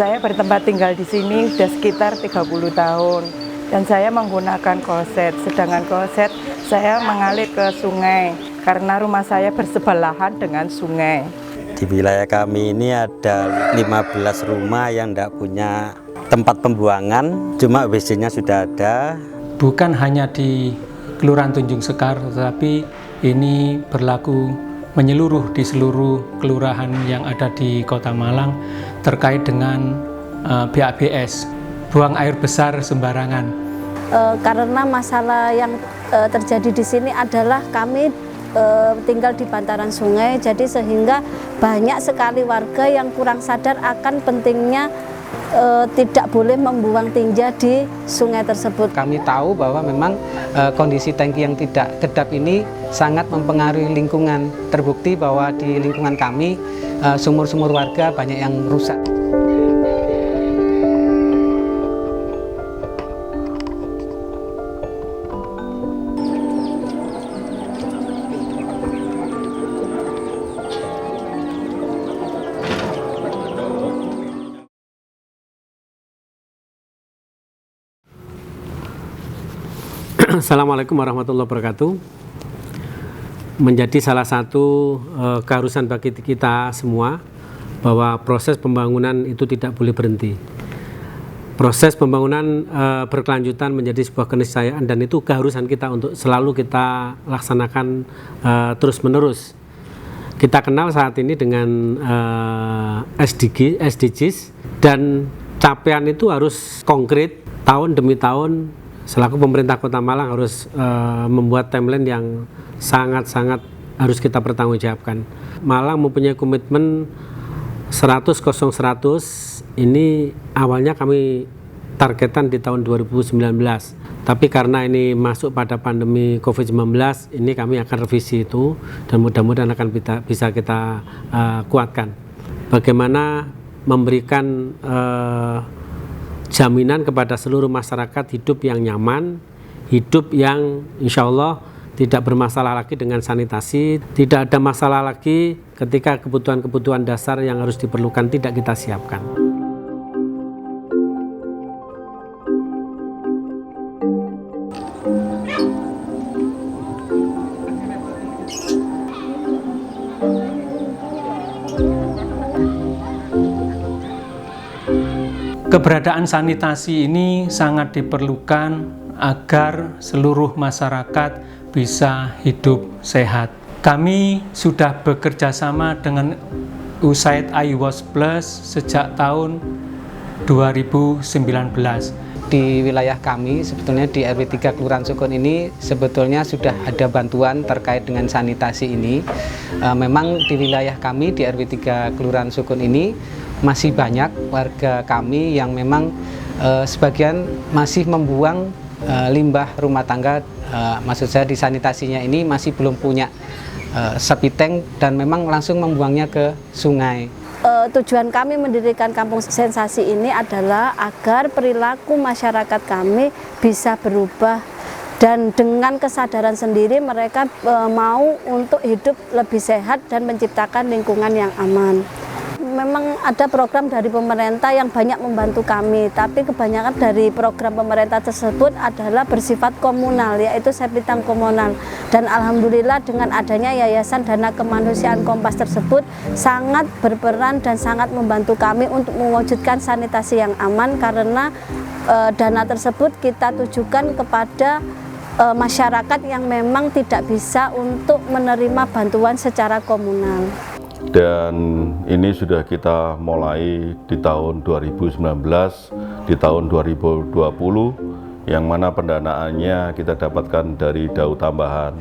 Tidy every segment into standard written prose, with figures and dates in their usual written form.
Saya bertempat tinggal di sini sudah sekitar 30 tahun dan saya menggunakan kloset, sedangkan kloset saya mengalir ke sungai karena rumah saya bersebelahan dengan sungai. Di wilayah kami ini ada 15 rumah yang tidak punya tempat pembuangan, cuma WC-nya sudah ada. Bukan hanya di Kelurahan Tunjung Sekar, tetapi ini berlaku menyeluruh di seluruh kelurahan yang ada di Kota Malang terkait dengan BABS, buang air besar sembarangan. Karena masalah yang terjadi di sini adalah kami tinggal di bantaran sungai, jadi sehingga banyak sekali warga yang kurang sadar akan pentingnya tidak boleh membuang tinja di sungai tersebut. Kami tahu bahwa memang kondisi tangki yang tidak kedap ini sangat mempengaruhi lingkungan. Terbukti bahwa di lingkungan kami sumur-sumur warga banyak yang rusak. Assalamualaikum warahmatullahi wabarakatuh. Menjadi salah satu keharusan bagi kita semua bahwa proses pembangunan itu tidak boleh berhenti. Proses pembangunan berkelanjutan menjadi sebuah keniscayaan dan itu keharusan kita untuk selalu kita laksanakan terus-menerus. Kita kenal saat ini dengan SDGs dan capaian itu harus konkret tahun demi tahun. Selaku pemerintah Kota Malang harus membuat timeline yang sangat-sangat harus kita pertanggungjawabkan. Malang mempunyai komitmen 100-0-100. Ini awalnya kami targetan di tahun 2019. Tapi karena ini masuk pada pandemi COVID-19, ini kami akan revisi itu dan mudah-mudahan akan bisa kita kuatkan. Bagaimana memberikan jaminan kepada seluruh masyarakat hidup yang nyaman, hidup yang insya Allah tidak bermasalah lagi dengan sanitasi, tidak ada masalah lagi ketika kebutuhan-kebutuhan dasar yang harus diperlukan tidak kita siapkan. Keberadaan sanitasi ini sangat diperlukan agar seluruh masyarakat bisa hidup sehat. Kami sudah bekerja sama dengan USAID IWAS Plus sejak tahun 2019. Di wilayah kami, sebetulnya di RW 3 Kelurahan Sukun ini sebetulnya sudah ada bantuan terkait dengan sanitasi ini. Memang di wilayah kami di RW 3 Kelurahan Sukun ini masih banyak warga kami yang memang sebagian masih membuang limbah rumah tangga, maksud saya di sanitasinya ini masih belum punya septic tank dan memang langsung membuangnya ke sungai. Tujuan kami mendirikan Kampung Sensasi ini adalah agar perilaku masyarakat kami bisa berubah dan dengan kesadaran sendiri mereka mau untuk hidup lebih sehat dan menciptakan lingkungan yang aman. Memang ada program dari pemerintah yang banyak membantu kami, tapi kebanyakan dari program pemerintah tersebut adalah bersifat komunal, yaitu septic tank komunal. Dan alhamdulillah dengan adanya Yayasan Dana Kemanusiaan Kompas tersebut sangat berperan dan sangat membantu kami untuk mewujudkan sanitasi yang aman, karena dana tersebut kita tujukan kepada masyarakat yang memang tidak bisa untuk menerima bantuan secara komunal. Dan ini sudah kita mulai di tahun 2019, di tahun 2020, yang mana pendanaannya kita dapatkan dari DAU tambahan.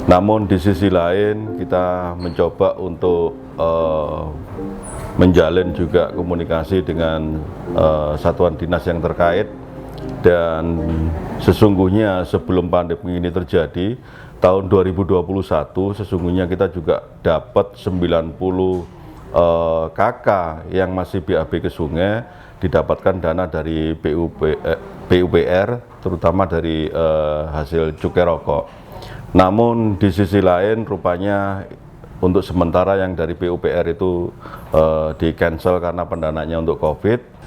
Namun di sisi lain kita mencoba untuk menjalin juga komunikasi dengan satuan dinas yang terkait. Dan sesungguhnya sebelum pandemi ini terjadi, tahun 2021 sesungguhnya kita juga dapat 90 KK yang masih BAB ke sungai didapatkan dana dari PUPR, terutama dari hasil cukai rokok. Namun di sisi lain rupanya untuk sementara yang dari PUPR itu di cancel karena pendanaannya untuk COVID.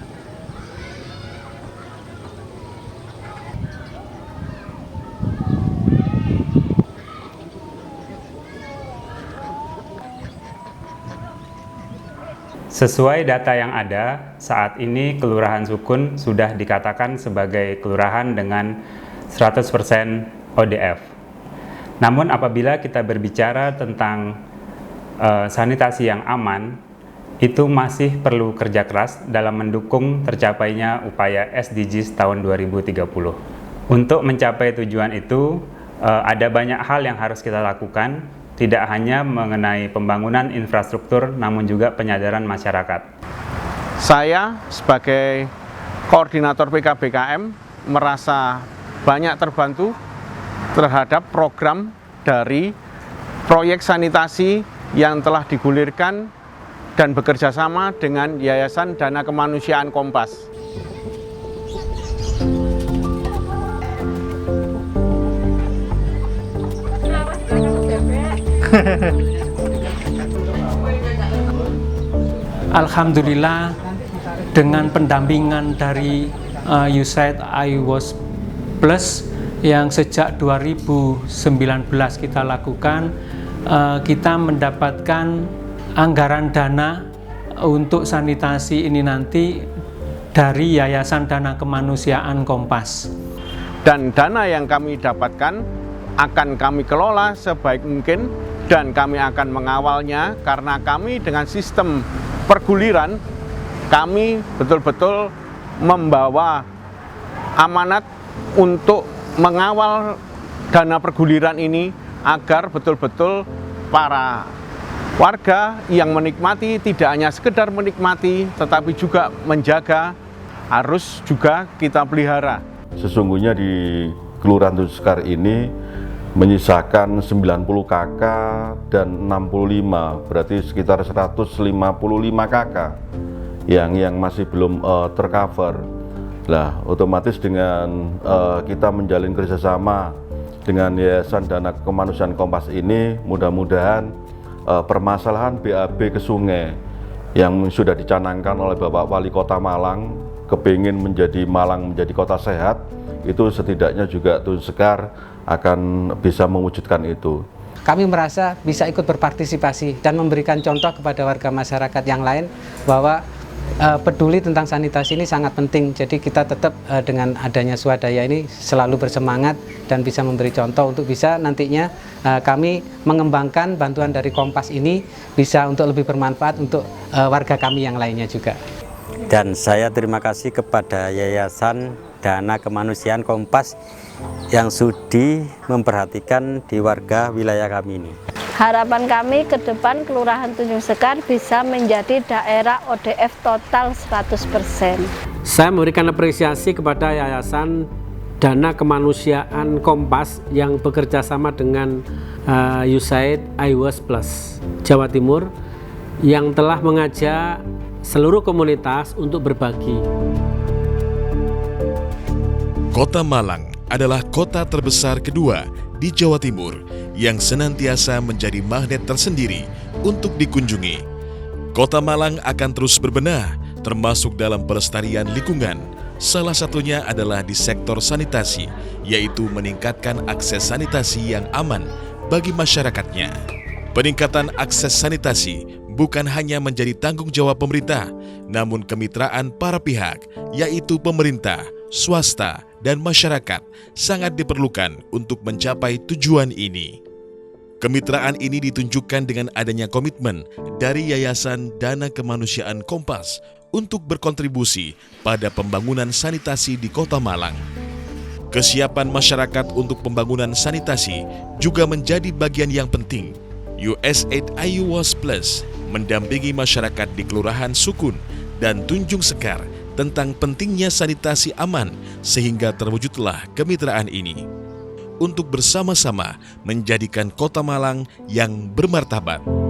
Sesuai data yang ada, saat ini Kelurahan Sukun sudah dikatakan sebagai kelurahan dengan 100% ODF. Namun apabila kita berbicara tentang sanitasi yang aman, itu masih perlu kerja keras dalam mendukung tercapainya upaya SDGs tahun 2030. Untuk mencapai tujuan itu, ada banyak hal yang harus kita lakukan, tidak hanya mengenai pembangunan infrastruktur, namun juga penyadaran masyarakat. Saya sebagai koordinator PKBKM merasa banyak terbantu terhadap program dari proyek sanitasi yang telah digulirkan dan bekerja sama dengan Yayasan Dana Kemanusiaan Kompas. Alhamdulillah, dengan pendampingan dari USAID IWOS Plus yang sejak 2019 kita lakukan, kita mendapatkan anggaran dana untuk sanitasi ini nanti dari Yayasan Dana Kemanusiaan Kompas. Dan dana yang kami dapatkan akan kami kelola sebaik mungkin dan kami akan mengawalnya, karena kami dengan sistem perguliran, kami betul-betul membawa amanat untuk mengawal dana perguliran ini agar betul-betul para warga yang menikmati tidak hanya sekedar menikmati tetapi juga menjaga, harus juga kita pelihara. Sesungguhnya di Kelurahan Tunjung Sekar ini menyisakan 90 KK dan 65, berarti sekitar 155 KK yang masih belum tercover. Nah, otomatis dengan kita menjalin kerjasama dengan Yayasan Dana Kemanusiaan Kompas ini, mudah-mudahan permasalahan BAB ke sungai yang sudah dicanangkan oleh Bapak Wali Kota Malang, kepingin Malang menjadi kota sehat, itu setidaknya juga Tunjung Sekar akan bisa mewujudkan itu. Kami merasa bisa ikut berpartisipasi dan memberikan contoh kepada warga masyarakat yang lain bahwa peduli tentang sanitasi ini sangat penting. Jadi kita tetap dengan adanya swadaya ini selalu bersemangat dan bisa memberi contoh untuk bisa nantinya kami mengembangkan bantuan dari Kompas ini bisa untuk lebih bermanfaat untuk warga kami yang lainnya juga. Dan saya terima kasih kepada Yayasan Dana Kemanusiaan Kompas yang sudi memperhatikan di warga wilayah kami ini. Harapan kami ke depan Kelurahan Tunjung Sekar bisa menjadi daerah ODF total 100%. Saya memberikan apresiasi kepada Yayasan Dana Kemanusiaan Kompas yang bekerja sama dengan USAID IWOS Plus Jawa Timur yang telah mengajak seluruh komunitas untuk berbagi. Kota Malang adalah kota terbesar kedua di Jawa Timur yang senantiasa menjadi magnet tersendiri untuk dikunjungi. Kota Malang akan terus berbenah, termasuk dalam pelestarian lingkungan. Salah satunya adalah di sektor sanitasi, yaitu meningkatkan akses sanitasi yang aman bagi masyarakatnya. Peningkatan akses sanitasi bukan hanya menjadi tanggung jawab pemerintah, namun kemitraan para pihak, yaitu pemerintah, swasta, dan masyarakat sangat diperlukan untuk mencapai tujuan ini. Kemitraan ini ditunjukkan dengan adanya komitmen dari Yayasan Dana Kemanusiaan Kompas untuk berkontribusi pada pembangunan sanitasi di Kota Malang. Kesiapan masyarakat untuk pembangunan sanitasi juga menjadi bagian yang penting. USAID IWOS Plus mendampingi masyarakat di Kelurahan Sukun dan Tunjung Sekar tentang pentingnya sanitasi aman sehingga terwujudlah kemitraan ini untuk bersama-sama menjadikan Kota Malang yang bermartabat.